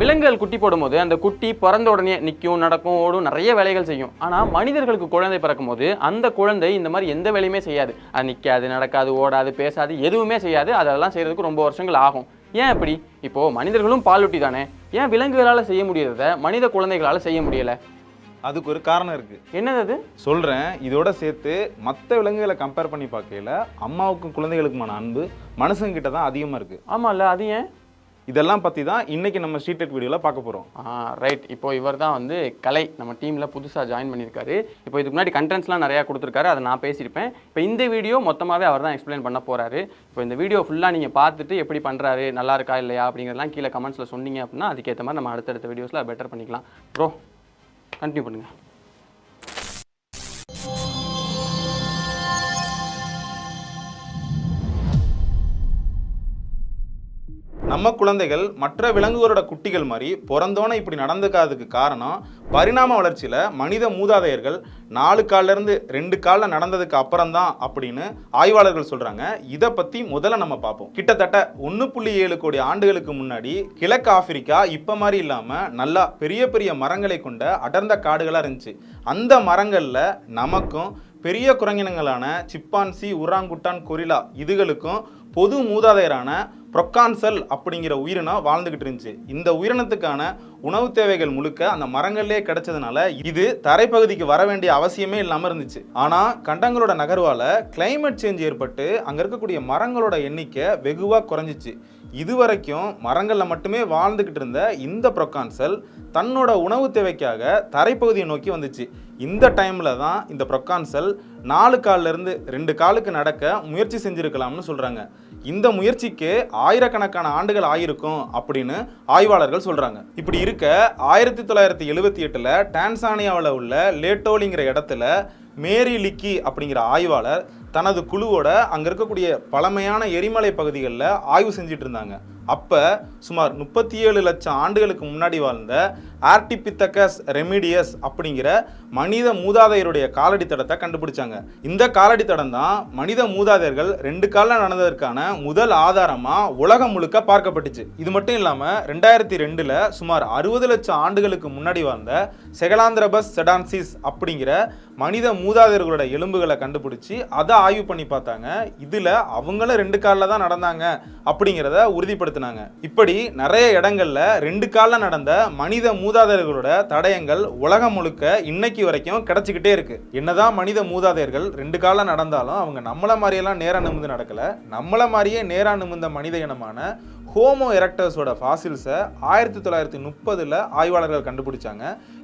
விலங்குகள் குட்டி போடும்போது அந்த குட்டி பிறந்த உடனே நிற்கும், நடக்கும், ஓடும், நிறைய வேலைகள் செய்யும். ஆனால் மனிதர்களுக்கு குழந்தை பிறக்கும் போது அந்த குழந்தை இந்த மாதிரி எந்த வேலையுமே செய்யாது. அது நிற்காது, நடக்காது, ஓடாது, பேசாது, எதுவுமே செய்யாது. அதெல்லாம் செய்யறதுக்கு ரொம்ப வருஷங்கள் ஆகும். ஏன் இப்படி? இப்போ மனிதர்களும் பாலூட்டி தானே, ஏன் விலங்குகளால் செய்ய முடியறத மனித குழந்தைகளால் செய்ய முடியல? அதுக்கு ஒரு காரணம் இருக்கு. என்னது அது? சொல்றேன். இதோட சேர்த்து மற்ற விலங்குகளை கம்பேர் பண்ணி பார்க்கல அம்மாவுக்கும் குழந்தைகளுக்குமான அன்பு மனுஷங்க கிட்ட தான் அதிகமாக இருக்கு. ஆமாம்ல, அது ஏன்? இதெல்லாம் பற்றி தான் இன்னைக்கு நம்ம ஸ்ட்ரீட் டெக் வீடியோவில் பார்க்க போகிறோம். ரைட். இப்போ இவர் தான் வந்து கலை நம்ம டீமில் புதுசாக ஜாயின் பண்ணியிருக்காரு. இப்போ இதுக்கு முன்னாடி கண்டென்ட்ஸ்லாம் நிறையா கொடுத்துருக்காரு, அதை நான் பேசியிருப்பேன். இப்போ இந்த வீடியோ மொத்தமாகவே அவர் தான் எக்ஸ்பிளைன் பண்ண போகிறாரு. இப்போ இந்த வீடியோ ஃபுல்லாக நீங்கள் பார்த்துட்டு எப்படி பண்ணுறாரு, நல்லா இருக்கா இல்லையா அப்படிங்கிறதெல்லாம் கீழே கமெண்ட்ஸில் சொன்னீங்க அப்படின்னா அதுக்கேற்ற மாதிரி நம்ம அடுத்தடுத்த வீடியோஸில் பெட்டர் பண்ணிக்கலாம். ப்ரோ கண்டினியூ பண்ணுங்கள். நம்ம குழந்தைகள் மற்ற விலங்குகளோட குட்டிகள் மாதிரி பிறந்தோன்னே இப்படி நடந்துக்காததுக்கு காரணம் பரிணாம வளர்ச்சியில் மனித மூதாதையர்கள் 4 கால்லேருந்து 2 காலில் நடந்ததுக்கு அப்புறம் தான் அப்படின்னு ஆய்வாளர்கள் சொல்கிறாங்க. இதை பற்றி முதல்ல நம்ம பார்ப்போம். கிட்டத்தட்ட 1.7 கோடி ஆண்டுகளுக்கு முன்னாடி கிழக்கு ஆப்பிரிக்கா இப்போ மாதிரி இல்லாமல் நல்லா பெரிய பெரிய மரங்களை கொண்ட அடர்ந்த காடுகளாக இருந்துச்சு. அந்த மரங்களில் நமக்கும் பெரிய குரங்கினங்களான சிப்பான்சி, உராங்குட்டான், கொரிலா இதுகளுக்கும் பொது மூதாதையரான ப்ரொக்கான்சல் அப்படிங்கிற உயிரினம் வாழ்ந்துகிட்டு இருந்துச்சு. இந்த உயிரினத்துக்கான உணவு தேவைகள் முழுக்க அந்த மரங்கள்லேயே கிடைச்சதுனால இது தரைப்பகுதிக்கு வர வேண்டிய அவசியமே இல்லாமல் இருந்துச்சு. ஆனால் கண்டங்களோட நகர்வால் கிளைமேட் சேஞ்ச் ஏற்பட்டு அங்கே இருக்கக்கூடிய மரங்களோட எண்ணிக்கை வெகுவாக குறைஞ்சிச்சு. இதுவரைக்கும் மரங்களில் மட்டுமே வாழ்ந்துக்கிட்டு இருந்த இந்த ப்ரொக்கான்சல் தன்னோட உணவு தேவைக்காக தரைப்பகுதியை நோக்கி வந்துச்சு. இந்த டைமில் தான் இந்த ப்ரொக்கான்சல் 4 கால்லேருந்து 2 காலுக்கு நடக்க முயற்சி செஞ்சுருக்கலாம்னு சொல்கிறாங்க. இந்த முயற்சிக்கு ஆயிரக்கணக்கான ஆண்டுகள் ஆயிருக்கும் அப்படின்னு ஆய்வாளர்கள் சொல்கிறாங்க. இப்படி இருக்க 1978 டான்சானியாவில் உள்ள லேட்டோலிங்கிற இடத்துல மேரி லிக்கி அப்படிங்கிற ஆய்வாளர் தனது குழுவோட அங்கே இருக்கக்கூடிய பழமையான எரிமலை பகுதிகளில் ஆய்வு செஞ்சுட்டு இருந்தாங்க. அப்போ சுமார் 37 லட்சம் ஆண்டுகளுக்கு முன்னாடி வாழ்ந்த ஆர்டிபித்தகஸ் ரெமிடியஸ் அப்படிங்கிற மனித மூதாதையருடைய காலடி தடத்தை கண்டுபிடிச்சாங்க. இந்த காலடி தடம் தான் மனித மூதாதையர்கள் 2 காலில் நடந்ததற்கான முதல் ஆதாரமாக உலகம் முழுக்க பார்க்கப்பட்டுச்சு. இது மட்டும் இல்லாமல் 2002 சுமார் 60 லட்சம் ஆண்டுகளுக்கு முன்னாடி வாழ்ந்த செகலாந்திரபஸ் செடான்சிஸ் அப்படிங்கிற மனித மூதாதையர்களோட எலும்புகளை கண்டுபிடிச்சி அதை ஆய்வு பண்ணி பார்த்தாங்க. இதில் அவங்களும் 2 காலில் தான் நடந்தாங்க அப்படிங்கிறத உறுதிப்படுத்தினாங்க. இப்படி நிறைய இடங்கள்ல 2 காலில் நடந்த மனித மூதாதையர்களோட தடயங்கள் உலகம் முழுக்க இன்னைக்கு வரைக்கும் கிடைச்சிக்கிட்டே இருக்கு. என்னதான் மனித மூதாதையர்கள் 2 காலில் நடந்தாலும் அவங்க நம்மள மாதிரியெல்லாம் நேரா நிமிர்ந்து நடக்கல. நம்மள மாதிரியே நேரா நிமிர்ந்த மனித இனமான ஹோமோ எரக்டர்ஸோட ஃபாசில்ஸை 1930 ஆய்வாளர்கள் கண்டுபிடிச்சாங்க.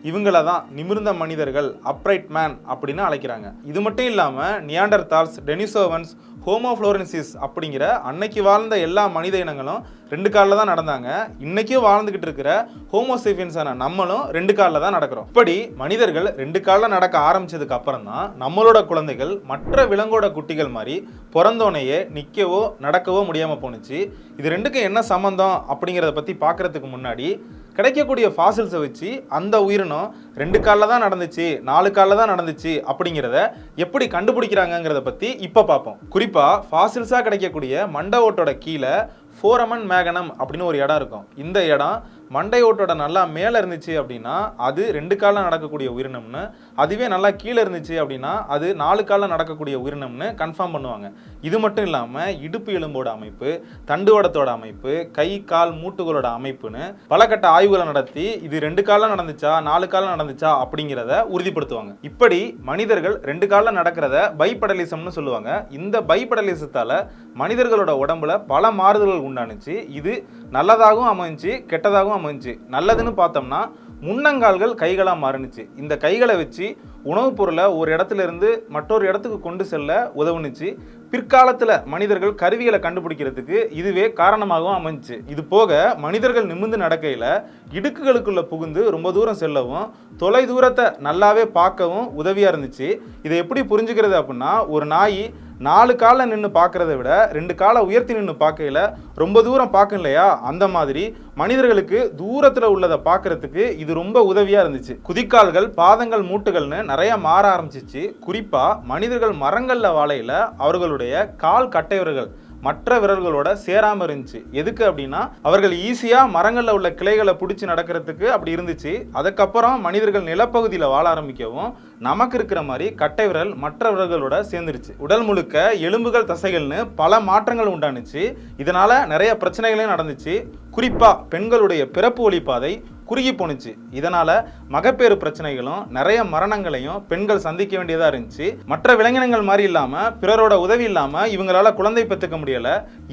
இவங்கள தான் நிமிர்ந்த மனிதர்கள், அப்ரைட் மேன் அப்படின்னு அழைக்கிறாங்க. இது மட்டும் இல்லாமல் நியாண்டர்தால்ஸ், டெனிசோவன்ஸ், ஹோமோ ஃப்ளோரன்சிஸ் அப்படிங்கிற அன்னைக்கு வாழ்ந்த எல்லா மனித இனங்களும் 2 காலில் தான் நடந்தாங்க. இன்னைக்கும் வாழ்ந்துகிட்டு இருக்கிற ஹோமோசேபியன்ஸான நம்மளும் 2 காலில் தான் நடக்கிறோம். இப்படி மனிதர்கள் 2 காலில் நடக்க ஆரம்பிச்சதுக்கு அப்புறம் தான் நம்மளோட குழந்தைகள் மற்ற விலங்கோட குட்டிகள் மாதிரி பிறந்தோனையே நிற்கவோ நடக்கவோ முடியாமல் போணுச்சு. இது ரெண்டுக்கும் என்ன சம்பந்தம் அப்படிங்கிறத பற்றி பார்க்கறதுக்கு முன்னாடி கிடைக்கக்கூடிய ஃபாசில்ஸை வச்சு அந்த உயிரினம் 2 காலில் தான் நடந்துச்சு, 4 காலில் தான் நடந்துச்சு அப்படிங்கிறத எப்படி கண்டுபிடிக்கிறாங்கிறத பற்றி இப்போ பார்ப்போம். குறிப்பாக ஃபாசில்ஸாக கிடைக்கக்கூடிய மண்டை ஓட்டோட கீழே ஃபோரமன் மேகனம் அப்படின்னு ஒரு இடம் இருக்கும். இந்த இடம் மண்டை ஓட்டோட நல்லா மேலே இருந்துச்சு அப்படின்னா அது 2 காலில் நடக்கக்கூடிய உயிரினம்னு, அதுவே நல்லா கீழே இருந்துச்சு அப்படின்னா அது 4 காலில் நடக்கக்கூடிய உயிரினம்னு கன்ஃபார்ம் பண்ணுவாங்க. இது மட்டும் இல்லாமல் இடுப்பு எலும்போட அமைப்பு, தண்டுவடத்தோட அமைப்பு, கை கால் மூட்டுகளோட அமைப்புன்னு பல கட்ட ஆய்வுகளை நடத்தி இது 2 காலில் நடந்துச்சா 4 காலில் நடந்துச்சா அப்படிங்கிறத உறுதிப்படுத்துவாங்க. இப்படி மனிதர்கள் 2 காலில் நடக்கிறத பைபெடலிசம்னு சொல்லுவாங்க. இந்த பைபெடலிசத்தால் மனிதர்களோட உடம்புல பல மாறுதல்கள் உண்டானுச்சு. இது நல்லதாகவும் அமைஞ்சு கெட்டதாகவும் அமைஞ்சு. நல்லதுன்னு பார்த்தோம்னா முன்னங்கால்கள் கைகளாக மாறுனுச்சு. இந்த கைகளை வச்சு உணவுப் பொருளை ஒரு இடத்துல இருந்து மற்றொரு இடத்துக்கு கொண்டு செல்ல உதவுனுச்சு. பிற்காலத்தில் மனிதர்கள் கருவிகளை கண்டுபிடிக்கிறதுக்கு இதுவே காரணமாகவும் அமைஞ்சிச்சு. இது போக மனிதர்கள் நிமிர்ந்து நடக்கையில் இடுக்குகளுக்குள்ள புகுந்து ரொம்ப தூரம் செல்லவும் தொலை தூரத்தை நல்லாவே பார்க்கவும் உதவியாக இருந்துச்சு. இதை எப்படி புரிஞ்சுக்கிறது அப்படின்னா, ஒரு நாய் 4 காலில் நின்று பார்க்கறத விட 2 காலை உயர்த்தி நின்று பார்க்கையில் ரொம்ப தூரம் பார்க்கும் இல்லையா, அந்த மாதிரி மனிதர்களுக்கு தூரத்தில் உள்ளதை பார்க்கறதுக்கு இது ரொம்ப உதவியாக இருந்துச்சு. குதிக்கால்கள், பாதங்கள், மூட்டுகள்னு நிறைய மாற ஆரம்பிச்சிச்சு. குறிப்பாக மனிதர்கள் மரங்களில் வாழையில் அவர்களுடைய கால் கட்டையவர்கள் மற்ற விரல்களோட சேராம இருந்துச்சு. எதுக்கு அப்படின்னா அவர்கள் ஈஸியா மரங்கள்ல உள்ள கிளைகளை பிடிச்சி நடக்கிறதுக்கு அப்படி இருந்துச்சு. அதுக்கப்புறம் மனிதர்கள் நிலப்பகுதியில் வாழ ஆரம்பிக்கவும் நமக்கு இருக்கிற மாதிரி கட்டை விரல் மற்ற விரல்களோட சேர்ந்துருச்சு. உடல் முழுக்க எலும்புகள் தசைகள்னு பல மாற்றங்கள் உண்டானுச்சு. இதனால நிறைய பிரச்சனைகளும் நடந்துச்சு. குறிப்பா பெண்களுடைய பிறப்பு வழிப்பாதை குறுகி போணுச்சு. இதனால மகப்பேறு பிரச்சனைகளும் நிறைய மரணங்களையும் பெண்கள் சந்திக்க வேண்டியதா இருந்துச்சு. மற்ற விலங்கினங்கள் மாதிரி இல்லாம பிறரோட உதவி இல்லாம இவங்களால குழந்தை பெற்றுக்க முடியல.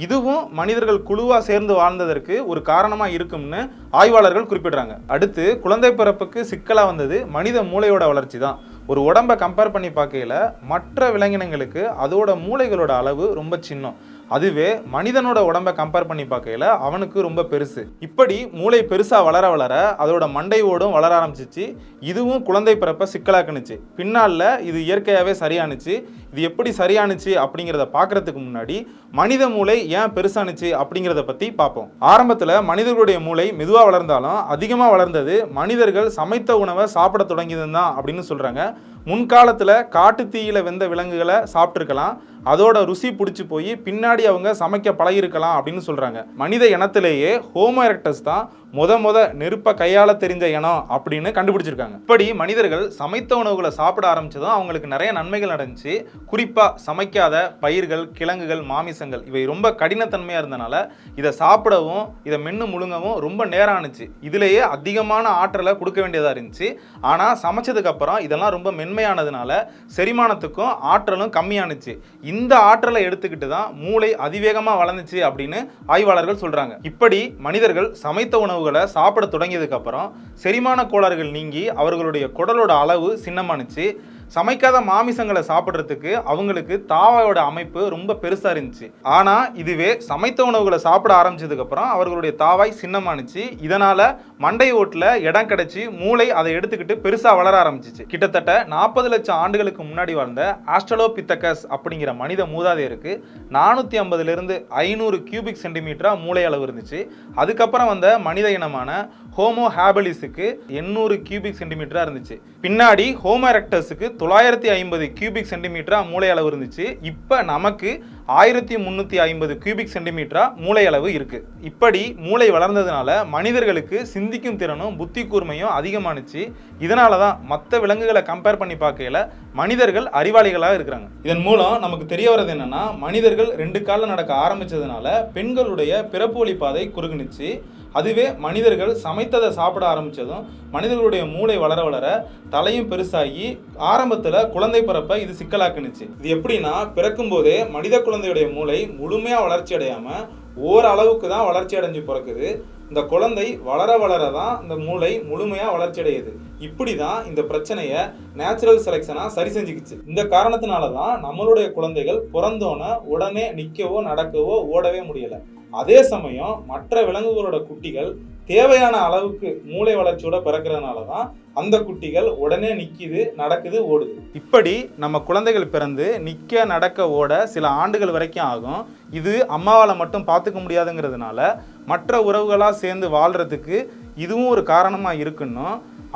இதுவும் மனிதர்கள் குழுவா சேர்ந்து வாழ்ந்ததற்கு ஒரு காரணமா இருக்கும்னு ஆய்வாளர்கள் குறிப்பிடுறாங்க. அடுத்து குழந்தை பிறப்புக்கு சிக்கலா வந்தது மனித மூளையோட வளர்ச்சி தான். ஒரு உடம்பை கம்பேர் பண்ணி பார்க்கையில மற்ற விலங்கினங்களுக்கு அதோட மூளைகளோட அளவு ரொம்ப சின்னம். அதுவே மனிதனோட உடம்பை கம்பேர் பண்ணி பார்க்கையில அவனுக்கு ரொம்ப பெருசு. இப்படி மூளை பெருசா வளர வளர அதோட மண்டை ஓடும் வளர ஆரம்பிச்சிச்சு. இதுவும் குழந்தை பிறப்பை சிக்கலாக்குனுச்சு. பின்னால இது இயற்கையாகவே சரியானுச்சு. இது எப்படி சரியானுச்சு அப்படிங்கிறத பார்க்கறதுக்கு முன்னாடி மனித மூளை ஏன் பெருசானுச்சு அப்படிங்கிறத பற்றி பார்ப்போம். ஆரம்பத்தில் மனிதர்களுடைய மூளை மெதுவாக வளர்ந்தாலும் அதிகமாக வளர்ந்தது மனிதர்கள் சமைத்த உணவை சாப்பிட தொடங்கியது தான் அப்படின்னு சொல்கிறாங்க. முன்காலத்தில் காட்டு தீயில வெந்த விலங்குகளை சாப்பிட்ருக்கலாம். அதோட ருசி பிடிச்சி போய் பின்னாடி அவங்க சமைக்க பழகிருக்கலாம் அப்படின்னு சொல்கிறாங்க. மனித இனத்திலேயே ஹோமோ எரெக்டஸ் தான் முத நெருப்பை கையாள தெரிஞ்ச இனம் அப்படின்னு கண்டுபிடிச்சிருக்காங்க. இப்படி மனிதர்கள் சமைத்த உணவுகளை சாப்பிட ஆரம்பிச்சதும் அவங்களுக்கு நிறைய நன்மைகள் நடந்துச்சு. குறிப்பாக சமைக்காத பயிர்கள், கிழங்குகள், மாமிசங்கள் இவை ரொம்ப கடினத்தன்மையாக இருந்தனால இதை சாப்பிடவும் இதை மென்று முழுங்கவும் ரொம்ப நேரம் ஆணுச்சு. இதுலேயே அதிகமான ஆற்றலை கொடுக்க வேண்டியதாக இருந்துச்சு. ஆனால் சமைச்சதுக்கு அப்புறம் இதெல்லாம் ரொம்ப மென்மையானதுனால செரிமானத்துக்கும் ஆற்றலும் கம்மியானுச்சு. இந்த ஆற்றலை எடுத்துக்கிட்டு தான் மூளை அதிவேகமாக வளர்ந்துச்சு அப்படின்னு ஆய்வாளர்கள் சொல்கிறாங்க. இப்படி மனிதர்கள் சமைத்த உணவுகளை சாப்பிட தொடங்கியதுக்கு அப்புறம் செரிமான கோளாறுகள் நீங்கி அவர்களுடைய குடலோட அளவு சின்னமானுச்சு. சமைக்காத மாமிசங்களை சாப்பிட்றதுக்கு அவங்களுக்கு தாவாயோட அமைப்பு ரொம்ப பெருசா இருந்துச்சு. ஆனா இதுவே சமைத்த உணவுகளை சாப்பிட ஆரம்பிச்சதுக்கு அப்புறம் அவர்களுடைய தாவாய் சின்னமானுச்சு. இதனால மண்டை ஓட்டுல இடம் கிடைச்சி மூளை அதை எடுத்துக்கிட்டு பெருசா வளர ஆரம்பிச்சிச்சு. கிட்டத்தட்ட 40 லட்சம் ஆண்டுகளுக்கு முன்னாடி வாழ்ந்த ஆஸ்ட்ரலோபித்தகஸ் அப்படிங்கிற மனித மூதாதையருக்கு 450 500 கியூபிக் சென்டிமீட்டரா மூளை அளவு இருந்துச்சு. அதுக்கப்புறம் வந்த மனித இனமான ஹோமோ ஹேபலிஸுக்கு 800 கியூபிக் சென்டிமீட்டரா இருந்துச்சு. பின்னாடி ஹோமோ எரெக்டஸுக்கு 950 கியூபிக் சென்டிமீட்டரா மூளை அளவு இருந்துச்சு. இப்போ நமக்கு 1350 கியூபிக் சென்டிமீட்டரா மூளை அளவு இருக்கு. இப்படி மூளை வளர்ந்ததுனால மனிதர்களுக்கு சிந்திக்கும் திறனும் புத்தி கூர்மையும் அதிகமானுச்சு. இதனால தான் மற்ற விலங்குகளை கம்பேர் பண்ணி பார்க்கையில மனிதர்கள் அறிவாளிகளாக இருக்கிறாங்க. இதன் மூலம் நமக்கு தெரிய வர்றது என்னன்னா, மனிதர்கள் 2 காலில் நடக்க ஆரம்பிச்சதுனால பெண்களுடைய பிறப்பு வழி பாதை குறுகுனுச்சு. அதுவே மனிதர்கள் சமைத்ததை சாப்பிட ஆரம்பித்ததும் மனிதர்களுடைய மூளை வளர வளர தலையும் பெருசாகி ஆரம்பத்தில் குழந்தை பிறப்பை இது சிக்கலாக்குனுச்சு. இது எப்படின்னா, பிறக்கும் போதே மனித குழந்தையுடைய மூளை முழுமையாக வளர்ச்சி அடையாமல் ஓரளவுக்கு தான் வளர்ச்சி அடைஞ்சு பிறக்குது. இந்த குழந்தை வளர வளர தான் இந்த மூளை முழுமையாக வளர்ச்சி அடையுது. இப்படி தான் இந்த பிரச்சனையை நேச்சுரல் செலெக்ஷனாக சரி செஞ்சுக்கிச்சு. இந்த காரணத்தினால தான் நம்மளுடைய குழந்தைகள் பிறந்தோன்னே உடனே நிற்கவோ நடக்கவோ ஓடவே முடியலை. அதே சமயம் மற்ற விலங்குகளோட குட்டிகள் தேவையான அளவுக்கு மூளை வளர்ச்சியோட பிறக்கிறதுனால தான் அந்த குட்டிகள் உடனே நிற்கிது, நடக்குது, ஓடுது. இப்படி நம்ம குழந்தைகள் பிறந்து நிற்க, நடக்க, ஓட சில ஆண்டுகள் வரைக்கும் ஆகும். இது அம்மாவால் மட்டும் பார்த்துக்க முடியாதுங்கிறதுனால மற்ற உறவுகளாக சேர்ந்து வாழ்கிறதுக்கு இதுவும் ஒரு காரணமாக இருக்குன்னு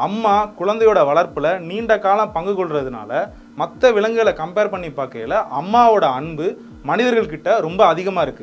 அம்மா குழந்தையோட வளர்ப்பில் நீண்ட காலம் பங்கு கொள்றதுனால மற்ற விலங்குகளை கம்பேர் பண்ணி பார்க்கையில அம்மாவோட அன்பு மனிதர்கள்கிட்ட ரொம்ப அதிகமாக இருக்குது.